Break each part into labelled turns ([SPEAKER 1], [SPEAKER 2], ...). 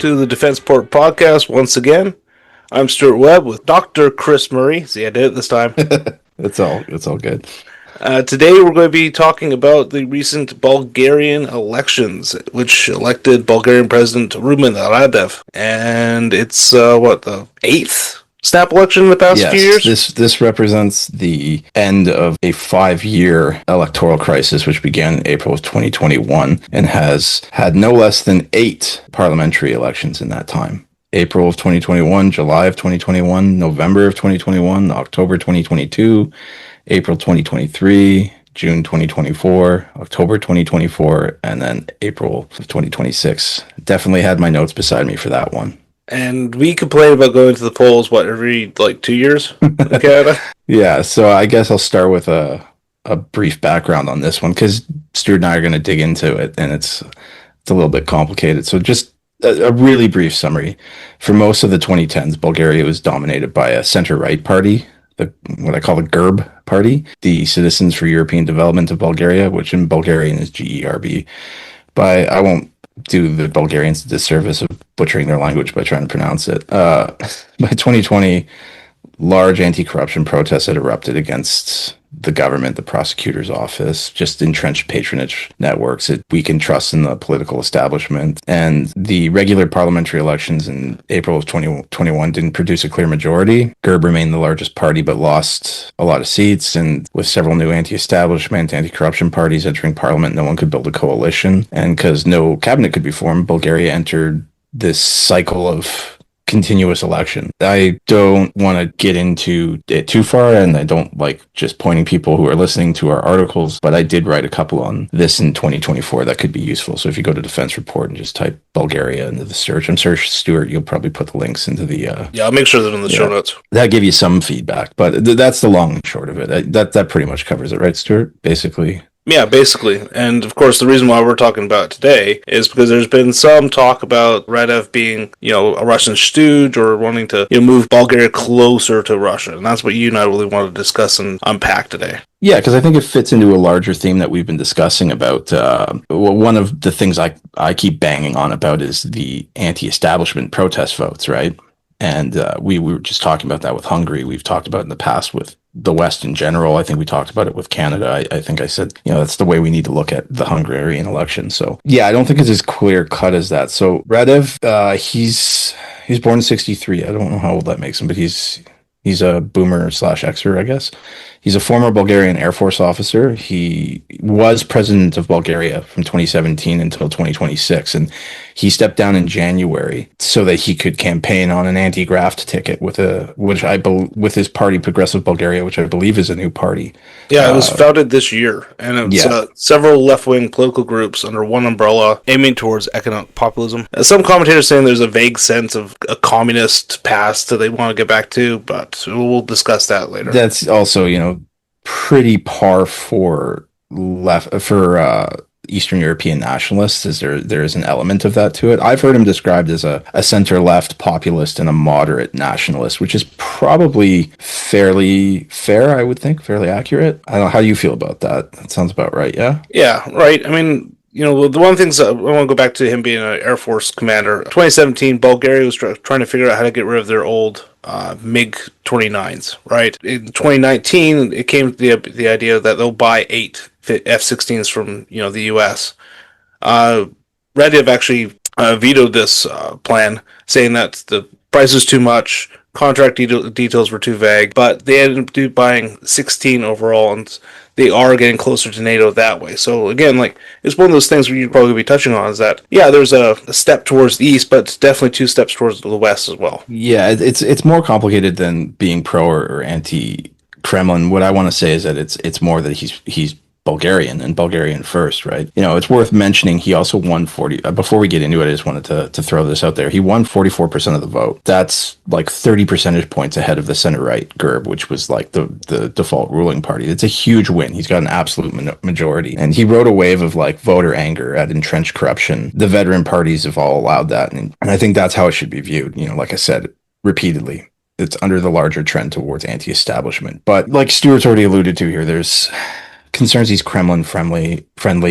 [SPEAKER 1] to the Defense Port podcast once again. I'm Stewart Webb with Dr. Chris Murray. See, I did it this time.
[SPEAKER 2] It's all good.
[SPEAKER 1] Today we're going to be talking about the recent Bulgarian elections, which elected Bulgarian President Rumen Radev. And it's, the 8th snap election in the past few years?
[SPEAKER 2] This represents the end of a 5-year electoral crisis, which began in April of 2021 and has had no less than 8 parliamentary elections in that time. April of 2021, July of 2021, November of 2021, October 2022, April 2023, June 2024, October 2024, and then April of 2026. Definitely had my notes beside me for that one.
[SPEAKER 1] And we complain about going to the polls, every 2 years in Canada?
[SPEAKER 2] Yeah, so I guess I'll start with a brief background on this one, because Stuart and I are going to dig into it, and it's a little bit complicated. So just a really brief summary. For most of the 2010s, Bulgaria was dominated by a center-right party, what I call the GERB party, the Citizens for European Development of Bulgaria, which in Bulgarian is GERB. But I won't do the Bulgarians a disservice of butchering their language by trying to pronounce it. By 2020, large anti-corruption protests had erupted against the government, the prosecutor's office, just entrenched patronage networks. It weakened trust in the political establishment. And the regular parliamentary elections in April of 2021 didn't produce a clear majority. GERB remained the largest party, but lost a lot of seats. And with several new anti-establishment, anti-corruption parties entering parliament, no one could build a coalition. And because no cabinet could be formed, Bulgaria entered this cycle of continuous election. I don't want to get into it too far, and I don't like just pointing people who are listening to our articles, but I did write a couple on this in 2024 that could be useful. So if you go to Defense Report and just type Bulgaria into the search, I'm sure, Stuart, you'll probably put the links into the...
[SPEAKER 1] Yeah, I'll make sure they're in the show notes.
[SPEAKER 2] That'll give you some feedback, but that's the long and short of it. That pretty much covers it, right, Stuart? Basically.
[SPEAKER 1] Yeah, basically. And of course, the reason why we're talking about it today is because there's been some talk about Radev being, a Russian stooge or wanting to move Bulgaria closer to Russia. And that's what you and I really want to discuss and unpack today.
[SPEAKER 2] Yeah, because I think it fits into a larger theme that we've been discussing about. One of the things I keep banging on about is the anti-establishment protest votes, right? And we were just talking about that with Hungary. We've talked about it in the past with the West in general. I think we talked about it with Canada. I think I said, that's the way we need to look at the Hungarian election. So, yeah, I don't think it's as clear cut as that. So Radev, he's born in 1963. I don't know how old that makes him, but he's a boomer / Xer, I guess. He's a former Bulgarian Air Force officer. He was president of Bulgaria from 2017 until 2026, and he stepped down in January so that he could campaign on an anti-graft ticket with his party, Progressive Bulgaria, which I believe is a new party.
[SPEAKER 1] Yeah, it was founded this year, and it's several left-wing political groups under one umbrella aiming towards economic populism. Some commentators saying there's a vague sense of a communist past that they want to get back to, but we'll discuss that later.
[SPEAKER 2] That's also, pretty par for Eastern European nationalists. There is an element of that to it. I've heard him described as a center-left populist and a moderate nationalist, which is probably fairly fair, I would think, fairly accurate. I don't know, how do you feel about that? That sounds about right, yeah?
[SPEAKER 1] Yeah, right. I mean, the one thing I want to go back to him being an Air Force commander. 2017, Bulgaria was trying to figure out how to get rid of their old MiG-29s, right? In 2019, it came to the idea that they'll buy 8 F-16s from, the U.S. Radev actually vetoed this plan, saying that the price is too much, contract details were too vague, but they ended up buying 16 overall, and they are getting closer to NATO that way. So again, it's one of those things where you'd probably be touching on is that, yeah, there's a step towards the east, but it's definitely 2 steps towards the west as well.
[SPEAKER 2] Yeah, it's more complicated than being pro or anti-Kremlin. What I want to say is that it's more that he's Bulgarian and Bulgarian first, right? It's worth mentioning he also won 40. Before we get into it, I just wanted to throw this out there. He won 44% of the vote. That's 30 percentage points ahead of the center-right GERB, which was the default ruling party. It's a huge win. He's got an absolute majority. And he rode a wave of voter anger at entrenched corruption. The veteran parties have all allowed that. And I think that's how it should be viewed. Like I said repeatedly, it's under the larger trend towards anti-establishment. But like Stuart's already alluded to here, there's concerns he's Kremlin friendly.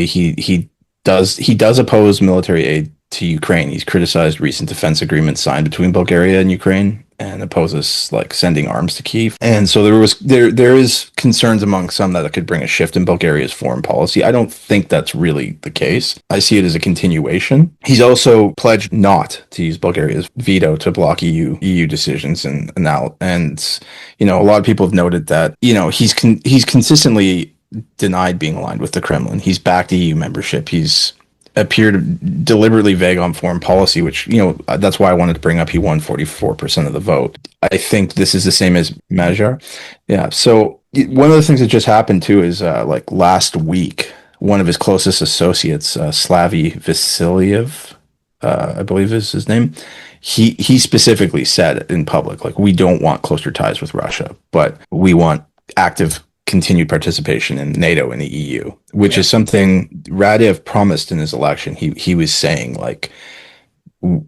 [SPEAKER 2] He does oppose military aid to Ukraine. He's criticized recent defense agreements signed between Bulgaria and Ukraine and opposes like sending arms to Kyiv. And so there is concerns among some that it could bring a shift in Bulgaria's foreign policy. I don't think that's really the case. I see it as a continuation. He's also pledged not to use Bulgaria's veto to block EU decisions, and now, and you know, a lot of people have noted that, you know, he's consistently denied being aligned with the Kremlin. He's backed EU membership. He's appeared deliberately vague on foreign policy, which, you know, that's why I wanted to bring up he won 44% of the vote. I think this is the same as Magyar. Yeah. So one of the things that just happened too is like last week, one of his closest associates, Slavy Vasiliev, I believe is his name. He specifically said in public, like, we don't want closer ties with Russia, but we want active continued participation in NATO and the EU, which is something Radev promised in his election. He was saying, like,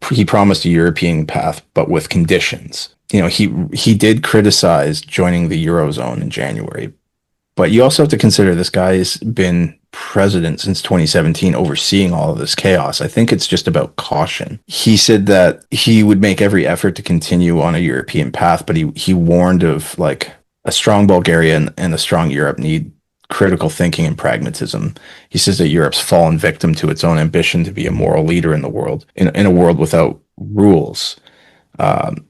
[SPEAKER 2] he promised a European path, but with conditions. You know, he did criticize joining the Eurozone in January, but you also have to consider this guy's been president since 2017, overseeing all of this chaos. I think it's just about caution. He said that he would make every effort to continue on a European path, but he warned of, like, a strong Bulgaria and a strong Europe need critical thinking and pragmatism. He says that Europe's fallen victim to its own ambition to be a moral leader in the world, in a world without rules.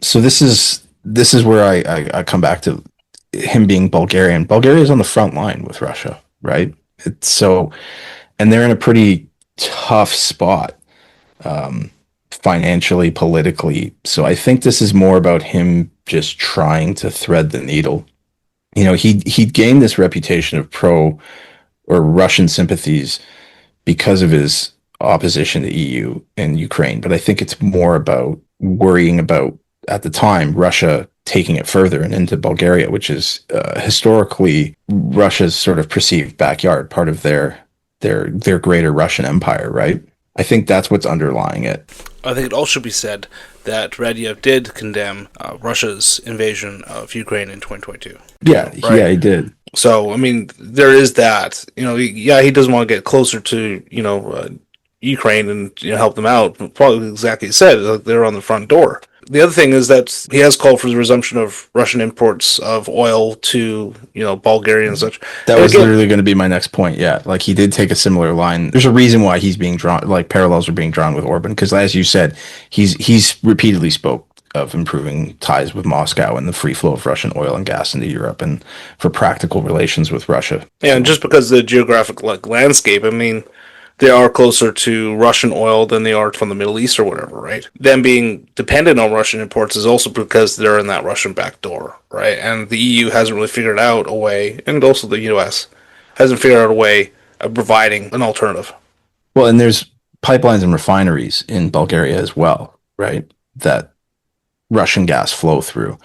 [SPEAKER 2] So this is where I come back to him being Bulgarian. Bulgaria is on the front line with Russia, right? And they're in a pretty tough spot, financially, politically. So I think this is more about him just trying to thread the needle. You know, he gained this reputation of pro or Russian sympathies because of his opposition to EU and Ukraine. But I think it's more about worrying about, at the time, Russia taking it further and into Bulgaria, which is historically Russia's sort of perceived backyard, part of their greater Russian empire, right? I think that's what's underlying it.
[SPEAKER 1] I think it all should be said that Radev did condemn Russia's invasion of Ukraine in 2022.
[SPEAKER 2] Yeah,
[SPEAKER 1] right?
[SPEAKER 2] Yeah, he did.
[SPEAKER 1] So, I mean, there is that. You know, he doesn't want to get closer to, Ukraine and, help them out. Probably exactly as you said, like, they're on the front door. The other thing is that he has called for the resumption of Russian imports of oil to, Bulgaria and such.
[SPEAKER 2] That was literally going to be my next point. Yeah, like, he did take a similar line. There's a reason why he's being drawn, like, parallels are being drawn with Orban, because, as you said, he's repeatedly spoke of improving ties with Moscow and the free flow of Russian oil and gas into Europe, and for practical relations with Russia.
[SPEAKER 1] Yeah, and just because of the geographic, like, landscape, I mean, they are closer to Russian oil than they are from the Middle East or whatever, right? Them being dependent on Russian imports is also because they're in that Russian back door, right? And the EU hasn't really figured out a way, and also the US hasn't figured out a way of providing an alternative.
[SPEAKER 2] Well, and there's pipelines and refineries in Bulgaria as well, right? That Russian gas flow through,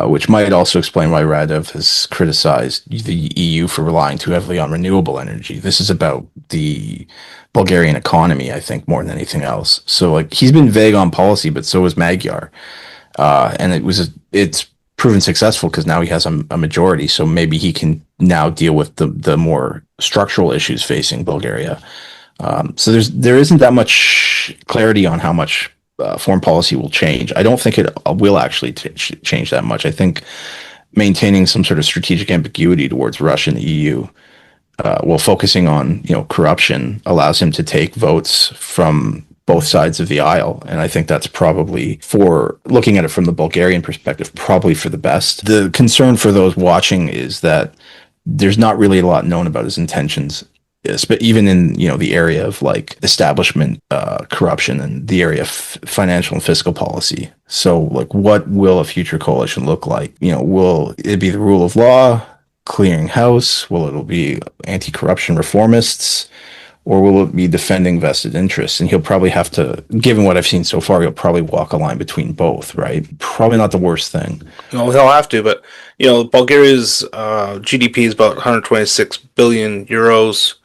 [SPEAKER 2] which might also explain why Radev has criticized the EU for relying too heavily on renewable energy. This is about the Bulgarian economy, I think, more than anything else. So, like, he's been vague on policy, but so is Magyar, and it's proven successful because now he has a majority. So maybe he can now deal with the more structural issues facing Bulgaria. So there isn't that much clarity on how much foreign policy will change. I don't think it will actually change that much. I think maintaining some sort of strategic ambiguity towards Russia and the EU, while focusing on corruption, allows him to take votes from both sides of the aisle. And I think that's probably, for looking at it from the Bulgarian perspective, probably for the best. The concern for those watching is that there's not really a lot known about his intentions. Yes, but even in the area of, like, establishment corruption and the area of financial and fiscal policy. So, like, what will a future coalition look like? Will it be the rule of law, clearing house? Will it be anti-corruption reformists? Or will it be defending vested interests? And he'll probably have to, given what I've seen so far, he'll probably walk a line between both, right? Probably not the worst thing.
[SPEAKER 1] No, he'll have to, but, Bulgaria's GDP is about 126 billion euros.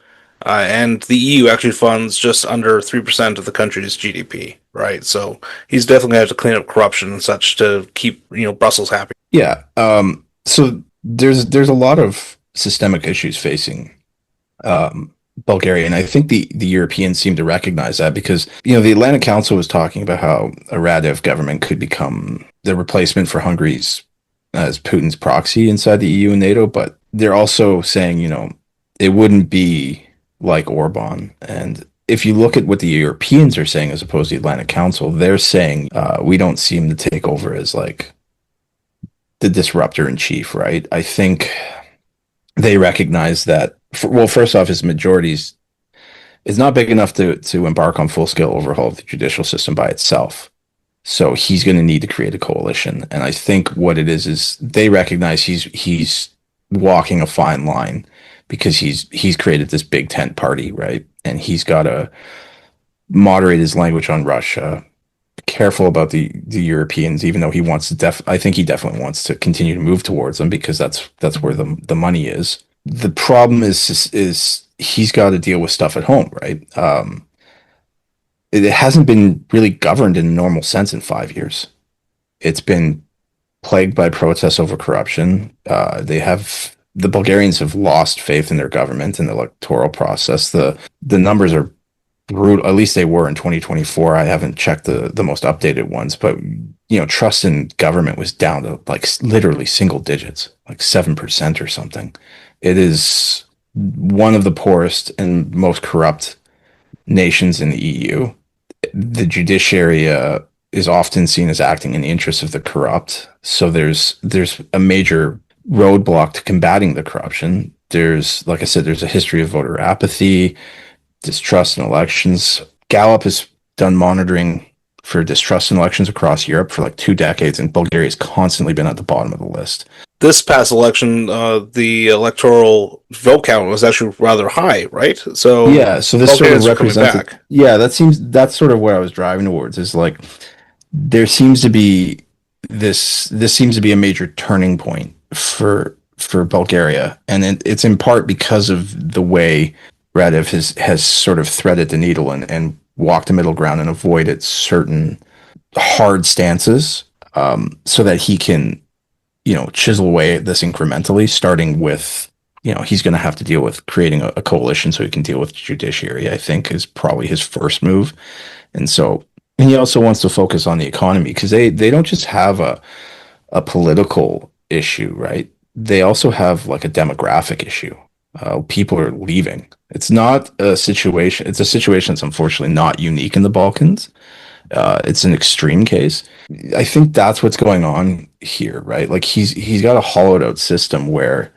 [SPEAKER 1] And the EU actually funds just under 3% of the country's GDP, right? So he's definitely going to have to clean up corruption and such to keep, Brussels happy.
[SPEAKER 2] Yeah. So there's a lot of systemic issues facing Bulgaria. And I think the Europeans seem to recognize that because, the Atlantic Council was talking about how a Radev government could become the replacement for Hungary's as Putin's proxy inside the EU and NATO. But they're also saying, it wouldn't be like Orban. And if you look at what the Europeans are saying as opposed to the Atlantic Council, they're saying we don't seem to take over as like the disruptor in chief, right? I think they recognize that. Well, first off, his majorities is not big enough to embark on full scale overhaul of the judicial system by itself. So he's going to need to create a coalition, and I think what it is they recognize he's walking a fine line because he's created this big tent party, right? And he's got to moderate his language on Russia, careful about the Europeans, even though he wants to I think he definitely wants to continue to move towards them because that's where the money is. The problem is he's got to deal with stuff at home, right? It hasn't been really governed in a normal sense in 5 years. It's been plagued by protests over corruption. The Bulgarians have lost faith in their government and the electoral process. The numbers are brutal. At least they were in 2024. I haven't checked the most updated ones, but trust in government was down to like literally single digits, like 7% or something. It is one of the poorest and most corrupt nations in the EU. The judiciary is often seen as acting in the interests of the corrupt. So there's a major roadblock to combating the corruption. Like I said, there's a history of voter apathy, distrust in elections. Gallup has done monitoring for distrust in elections across Europe for like 2 decades, and Bulgaria has constantly been at the bottom of the list.
[SPEAKER 1] This past election, the electoral vote count was actually rather high, right? So
[SPEAKER 2] yeah, so this sort of represents. Yeah, that's sort of what I was driving towards. Is like there seems to be this seems to be a major turning point for Bulgaria, and it's in part because of the way Radev has sort of threaded the needle and walked a middle ground and avoided certain hard stances, so that he can chisel away at this incrementally, starting with, he's going to have to deal with creating a coalition so he can deal with the judiciary, I think is probably his first move. And he also wants to focus on the economy because they don't just have a political issue, right? They also have like a demographic issue. People are leaving. It's a situation that's unfortunately not unique in the Balkans. It's an extreme case. I think that's what's going on here, right? Like he's got a hollowed out system where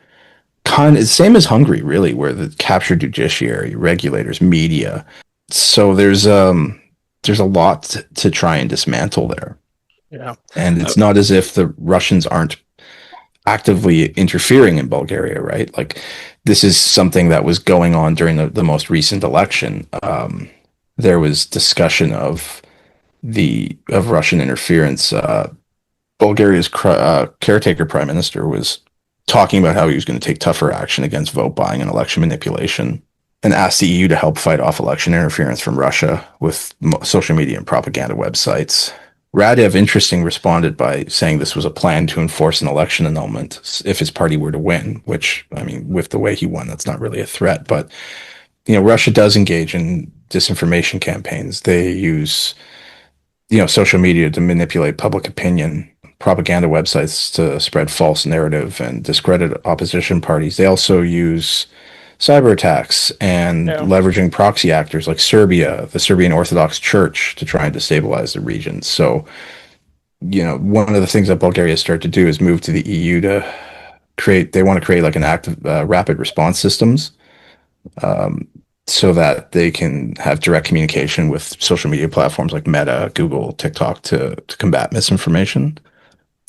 [SPEAKER 2] it's same as Hungary, really, where the captured judiciary, regulators, media. So there's a lot to try and dismantle there.
[SPEAKER 1] Yeah,
[SPEAKER 2] and it's not as if the Russians aren't actively interfering in Bulgaria, right? Like this is something that was going on during the most recent election. There was discussion of Russian interference. Bulgaria's caretaker prime minister was talking about how he was going to take tougher action against vote buying and election manipulation, and asked the EU to help fight off election interference from Russia with social media and propaganda websites. Radev, interesting, responded by saying this was a plan to enforce an election annulment if his party were to win, which, I mean, with the way he won, that's not really a threat. But, Russia does engage in disinformation campaigns. They use, social media to manipulate public opinion, propaganda websites to spread false narrative and discredit opposition parties. They also use cyber attacks and leveraging proxy actors like Serbia, the Serbian Orthodox Church, to try and destabilize the region. So, one of the things that Bulgaria started to do is move to the EU to they want to create like an active rapid response systems, so that they can have direct communication with social media platforms like Meta, Google, TikTok to combat misinformation.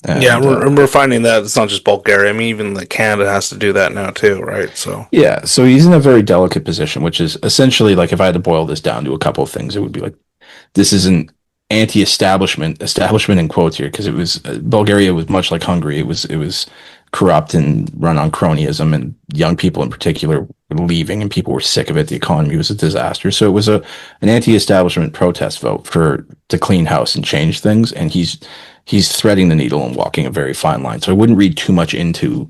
[SPEAKER 1] And we're finding that it's not just Bulgaria. I mean, even like Canada has to do that now too, right? So
[SPEAKER 2] he's in a very delicate position, which is essentially like if I had to boil this down to a couple of things, it would be like this is an establishment in quotes here, because it was Bulgaria was much like Hungary. It was corrupt and run on cronyism, and young people in particular were leaving, and people were sick of it. The economy was a disaster, so it was an anti-establishment protest vote to clean house and change things, and he's threading the needle and walking a very fine line. So I wouldn't read too much into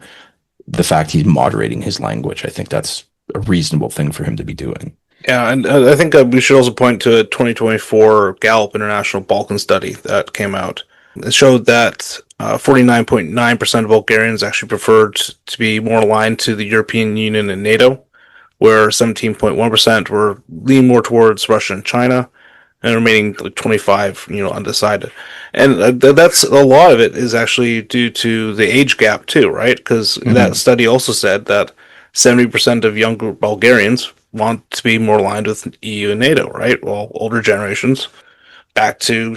[SPEAKER 2] the fact he's moderating his language. I think that's a reasonable thing for him to be doing.
[SPEAKER 1] Yeah, and I think we should also point to a 2024 Gallup International Balkan study that came out. It showed that 49.9% of Bulgarians actually preferred to be more aligned to the European Union and NATO, where 17.1% were leaning more towards Russia and China, and remaining like 25, undecided. And that's a lot of it is actually due to the age gap too, right? Because that
[SPEAKER 2] Mm-hmm.
[SPEAKER 1] study also said that 70% of younger Bulgarians want to be more aligned with EU and NATO, right? While older generations back to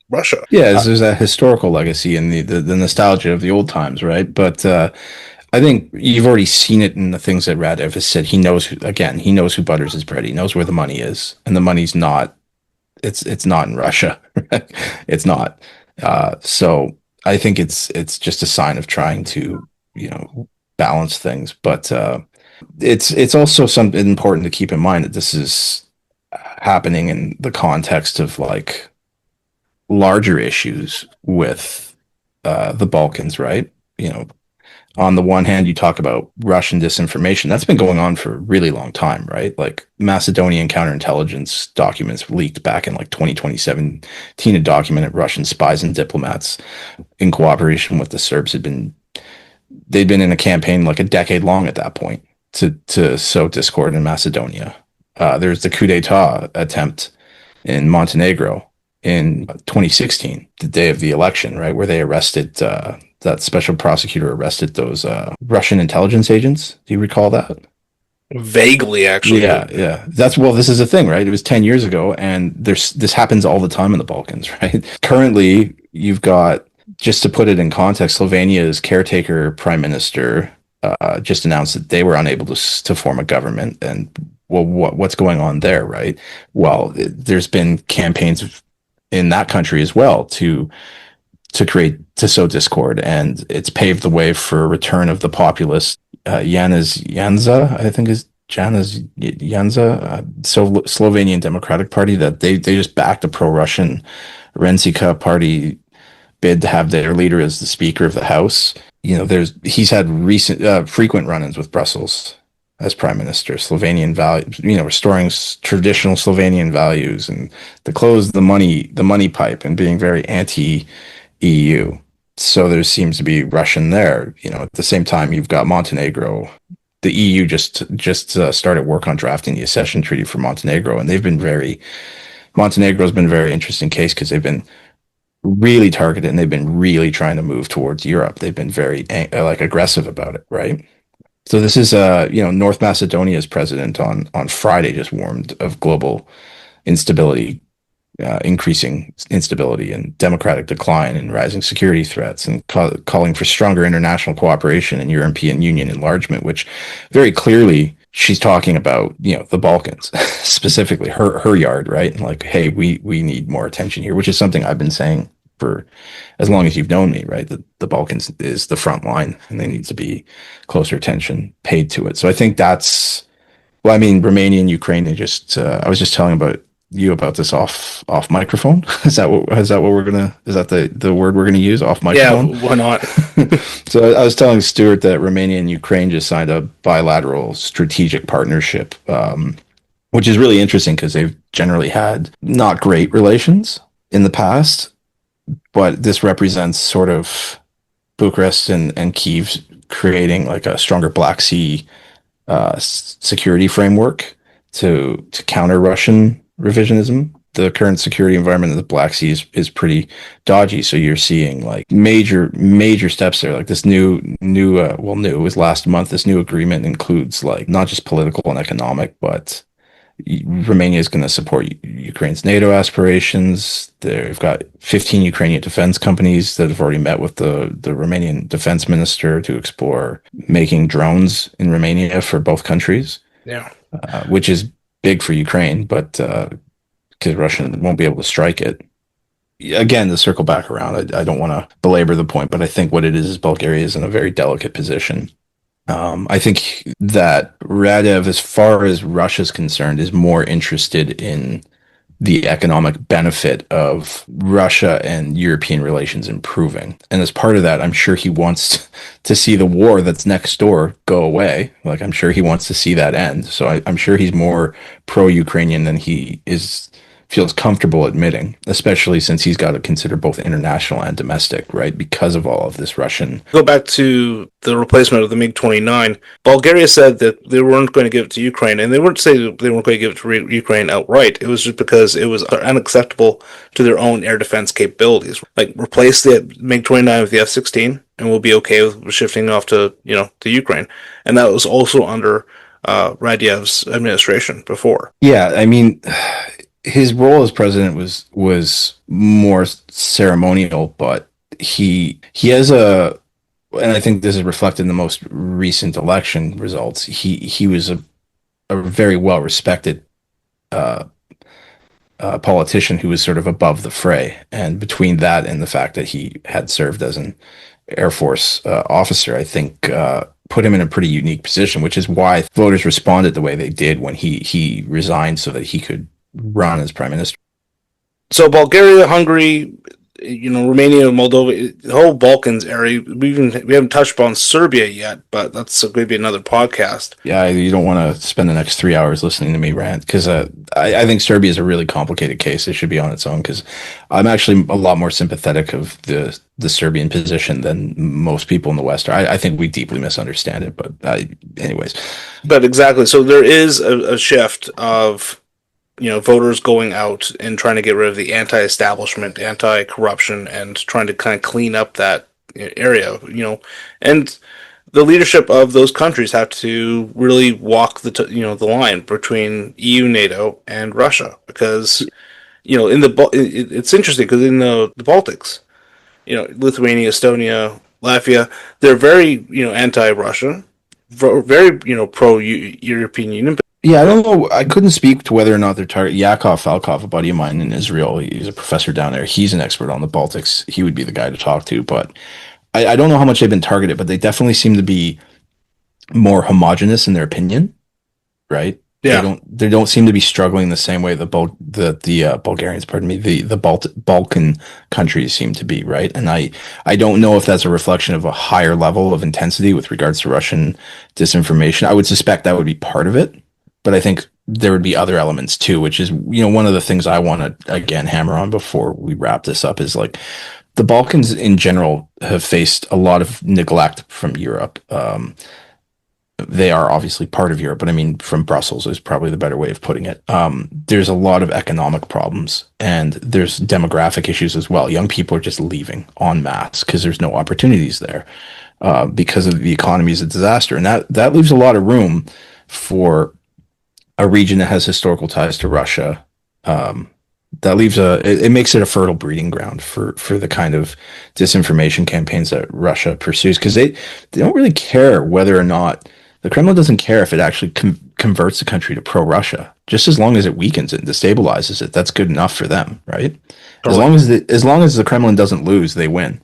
[SPEAKER 1] Russia.
[SPEAKER 2] Yeah, there's that historical legacy and the nostalgia of the old times, right? But I think you've already seen it in the things that Radev has said. He knows who butters his bread. He knows where the money is, and the money's not. It's not in Russia. It's not. So I think it's just a sign of trying to balance things. But it's also something important to keep in mind that this is happening in the context of like larger issues with the Balkans, right? On the one hand, you talk about Russian disinformation. That's been going on for a really long time, right? Like Macedonian counterintelligence documents leaked back in like 2017 had documented Russian spies and diplomats in cooperation with the Serbs they'd been in a campaign like a decade long at that point to sow discord in Macedonia. There's the coup d'etat attempt in Montenegro in 2016, the day of the election, right, where they arrested that special prosecutor arrested those Russian intelligence agents. Do you recall that?
[SPEAKER 1] Vaguely, actually,
[SPEAKER 2] Yeah,
[SPEAKER 1] but
[SPEAKER 2] yeah. This is a thing, right? It was 10 years ago, and this happens all the time in the Balkans, right? Currently, you've got, just to put it in context, Slovenia's caretaker prime minister just announced that they were unable to form a government. And well, what's going on there, right? Well, there's been campaigns in that country as well to sow discord, and it's paved the way for a return of the populist Janez Janša, I think is Janez Janša, so Slovenian Democratic Party, that they just backed a pro-Russian Renzica party bid to have their leader as the Speaker of the House. He's had recent frequent run-ins with Brussels as prime minister. Slovenian values, restoring traditional Slovenian values and to close the money pipe and being very anti-EU. So there seems to be Russian there. At the same time, you've got Montenegro. The EU just started work on drafting the accession treaty for Montenegro, and Montenegro's been a very interesting case because they've been really targeted and they've been really trying to move towards Europe. They've been very aggressive about it, right? So this is North Macedonia's president on Friday just warned of global instability, increasing instability and democratic decline and rising security threats, and calling for stronger international cooperation and European Union enlargement, which very clearly she's talking about, the Balkans, specifically her yard, right? Like, hey, we need more attention here, which is something I've been saying for as long as you've known me, right? The Balkans is the front line and they need to be closer attention paid to it. So I think Romania and Ukraine, I was just telling about this off microphone. Is that what is that the word we're gonna use, off
[SPEAKER 1] yeah,
[SPEAKER 2] microphone?
[SPEAKER 1] why not?
[SPEAKER 2] So I was telling Stewart that Romania and Ukraine just signed a bilateral strategic partnership, which is really interesting because they've generally had not great relations in the past, but this represents sort of Bucharest and Kyiv creating like a stronger Black Sea security framework to counter Russian revisionism. The current security environment of the Black Sea is pretty dodgy, so you're seeing like major steps there. Like this it was last month. This new agreement includes like not just political and economic, but Romania is going to support Ukraine's NATO aspirations. They've got 15 Ukrainian defense companies that have already met with the Romanian defense minister to explore making drones in Romania for both countries,
[SPEAKER 1] Yeah.
[SPEAKER 2] which is big for Ukraine, but because Russia won't be able to strike it. Again, to circle back around, I don't want to belabor the point, but I think what it is Bulgaria is in a very delicate position. I think that Radev, as far as Russia's concerned, is more interested in the economic benefit of Russia and European relations improving. And as part of that, I'm sure he wants to see the war that's next door go away. Like, I'm sure he wants to see that end. So I'm sure he's more pro-Ukrainian than he is feels comfortable admitting, especially since he's got to consider both international and domestic, right? Because of all of this Russian.
[SPEAKER 1] Go back to the replacement of the MiG-29. Bulgaria said that they weren't going to give it to Ukraine, and they weren't saying they weren't going to give it to Ukraine outright. It was just because it was unacceptable to their own air defense capabilities. Like, replace the MiG-29 with the F-16, and we'll be okay with shifting off to to Ukraine. And that was also under Radev's administration before.
[SPEAKER 2] Yeah, I mean, his role as president was more ceremonial, but he has a, and I think this is reflected in the most recent election results. He was a very well respected politician who was sort of above the fray, and between that and the fact that he had served as an Air Force officer, I think put him in a pretty unique position, which is why voters responded the way they did when he resigned so that he could run as prime minister.
[SPEAKER 1] So Bulgaria, Hungary, Romania, Moldova, the whole Balkans area. We haven't touched on Serbia yet, but that's going to be another podcast.
[SPEAKER 2] Yeah, you don't want to spend the next 3 hours listening to me rant, because I think Serbia is a really complicated case. It should be on its own, because I'm actually a lot more sympathetic of the Serbian position than most people in the West are. I think we deeply misunderstand it, but anyways.
[SPEAKER 1] But exactly, so there is a shift of voters going out and trying to get rid of the anti-establishment, anti-corruption, and trying to kind of clean up that area, and the leadership of those countries have to really walk the line between EU, NATO, and Russia, because in it's interesting because in the Baltics, Lithuania, Estonia, Latvia, they're very anti-Russian, very pro-European Union.
[SPEAKER 2] Yeah, I don't know. I couldn't speak to whether or not they're target. Yakov Falkov, a buddy of mine in Israel, he's a professor down there. He's an expert on the Baltics. He would be the guy to talk to. But I don't know how much they've been targeted, but they definitely seem to be more homogenous in their opinion, right?
[SPEAKER 1] Yeah.
[SPEAKER 2] They don't seem to be struggling the same way the Bulgarians, pardon me, the Balkan countries seem to be, right? And I don't know if that's a reflection of a higher level of intensity with regards to Russian disinformation. I would suspect that would be part of it. But I think there would be other elements too, which is, one of the things I want to, again, hammer on before we wrap this up is, like, the Balkans in general have faced a lot of neglect from Europe. They are obviously part of Europe, but I mean, from Brussels is probably the better way of putting it. There's a lot of economic problems, and there's demographic issues as well. Young people are just leaving en masse because there's no opportunities there, because of the economy is a disaster. And that leaves a lot of room for a region that has historical ties to Russia. That leaves it makes it a fertile breeding ground for the kind of disinformation campaigns that Russia pursues, because they don't really care whether or not the Kremlin doesn't care if it actually converts the country to pro-Russia. Just as long as it weakens it and destabilizes it, that's good enough for them, right? Totally. As long as the Kremlin doesn't lose, they win.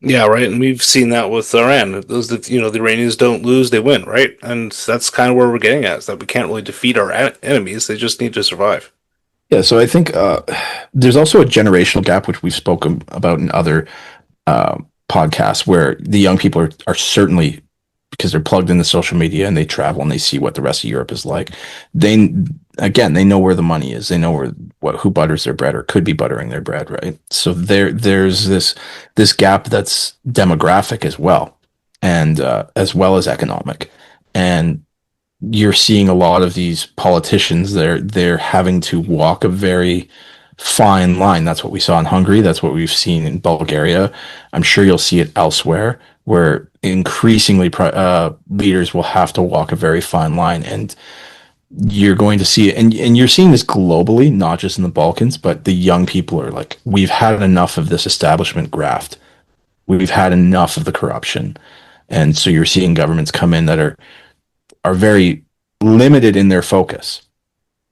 [SPEAKER 1] Yeah, right. And we've seen that with Iran. Those that the Iranians don't lose, they win, right? And that's kind of where we're getting at, is that we can't really defeat our enemies. They just need to survive.
[SPEAKER 2] Yeah, so I think there's also a generational gap, which we've spoken about in other podcasts, where the young people are certainly, because they're plugged into social media and they travel and they see what the rest of Europe is like. They know where the money is. They know who butters their bread or could be buttering their bread, right? So there's this gap that's demographic as well, and as well as economic. And you're seeing a lot of these politicians, they're having to walk a very fine line. That's what we saw in Hungary. That's what we've seen in Bulgaria. I'm sure you'll see it elsewhere, where increasingly leaders will have to walk a very fine line, and you're going to see it. And you're seeing this globally, not just in the Balkans, but the young people are like, we've had enough of this establishment graft. We've had enough of the corruption. And so you're seeing governments come in that are very limited in their focus,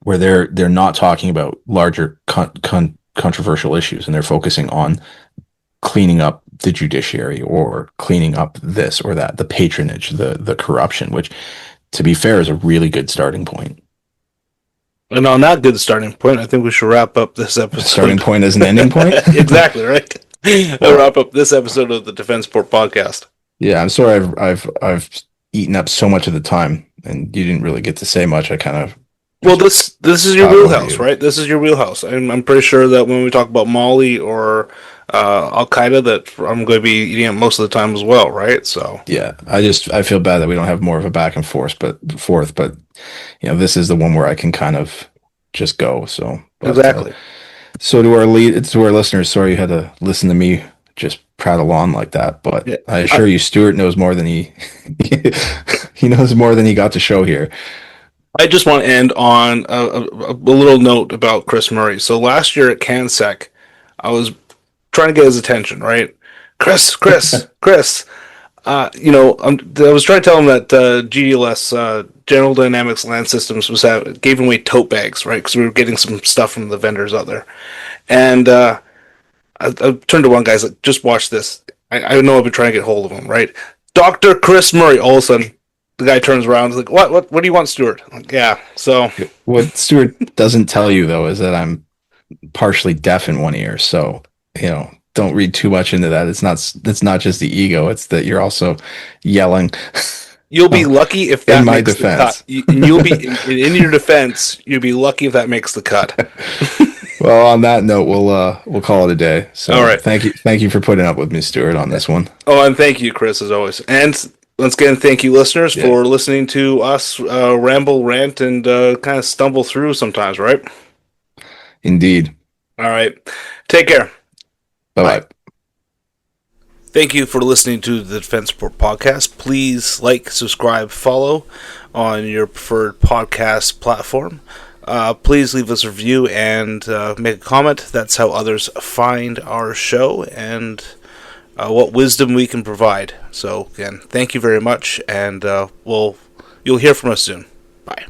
[SPEAKER 2] where they're not talking about larger controversial issues, and they're focusing on cleaning up the judiciary or cleaning up this or that, the patronage, the corruption, which, to be fair, is a really good starting point.
[SPEAKER 1] And on that good starting point, I think we should wrap up this episode.
[SPEAKER 2] Starting point is an ending point.
[SPEAKER 1] Exactly, right? We'll wrap up this episode of the Defense Port podcast.
[SPEAKER 2] Yeah, I'm sorry I've eaten up so much of the time, and you didn't really get to say much. I kind of
[SPEAKER 1] Well, this is your wheelhouse, right? This is your wheelhouse. I'm pretty sure that when we talk about Mali or Al Qaeda, that I'm going to be eating it most of the time as well, right? So
[SPEAKER 2] yeah, I feel bad that we don't have more of a back and forth, but this is the one where I can kind of just go. So
[SPEAKER 1] exactly.
[SPEAKER 2] So to our listeners, sorry you had to listen to me just prattle on like that, but yeah, I assure you, Stewart knows more than he knows more than he got to show here.
[SPEAKER 1] I just want to end on a little note about Chris Murray. So last year at CanSec, I was trying to get his attention, right? Chris. I was trying to tell him that GDLS, General Dynamics Land Systems, gave away tote bags, right? Because we were getting some stuff from the vendors out there. And I turned to one guy, like, just watch this. I know I've been trying to get hold of him, right? Dr. Chris Murray. All of a sudden, the guy turns around and is like, what do you want, Stewart? I'm like, yeah, so.
[SPEAKER 2] What Stewart doesn't tell you, though, is that I'm partially deaf in one ear. So, don't read too much into that. It's not just the ego. It's that you're also yelling.
[SPEAKER 1] You'll be lucky if that makes
[SPEAKER 2] defense.
[SPEAKER 1] the cut. You'll be in your defense. You'll be lucky if that makes the cut.
[SPEAKER 2] Well, on that note, we'll call it a day. So,
[SPEAKER 1] all right.
[SPEAKER 2] Thank you for putting up with me, Stewart, on this one.
[SPEAKER 1] Oh, and thank you, Chris, as always. And once again, thank you, listeners, for listening to us ramble, rant, and kind of stumble through sometimes. Right?
[SPEAKER 2] Indeed.
[SPEAKER 1] All right. Take care.
[SPEAKER 2] Bye-bye.
[SPEAKER 1] Thank you for listening to the Defense Support Podcast. Please like, subscribe, follow on your preferred podcast platform. Please leave us a review and make a comment. That's how others find our show and what wisdom we can provide. So, again, thank you very much, and you'll hear from us soon. Bye.